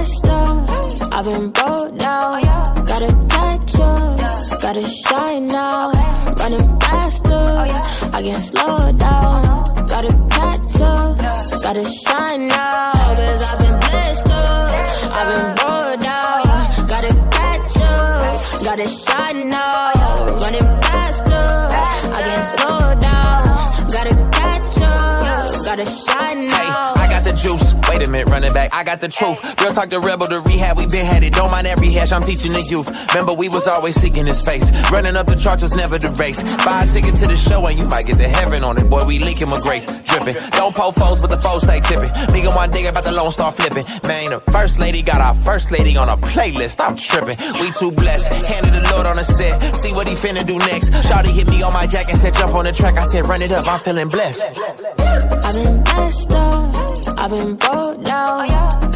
blessed up, I've been broke down. Gotta catch up, gotta shine now. Running faster, I can't slow down. Gotta catch up, gotta shine now. Cause I've been blessed up, I've been broke down. Gotta catch up, gotta shine now. Running faster, I can't slow down. Gotta catch up, gotta shine now. Hey, I got the juice. Wait a minute, running back, I got the truth. Real talk, the rebel to rehab, we been had it. Don't mind every hash, I'm teaching the youth. Remember, we was always seeking his face. Running up the charts was never the race. Buy a ticket to the show and you might get to heaven on it. Boy, we leaking with grace, dripping. Don't poke foes, but the foes stay tipping. Nigga one dig about the Lone Star flipping. Man, the first lady got our first lady on a playlist. I'm tripping, we too blessed. Handed the Lord on the set, see what he finna do next. Shawty hit me on my jack and said jump on the track. I said run it up, I'm feeling blessed. I've been blessed up, I've been broke down.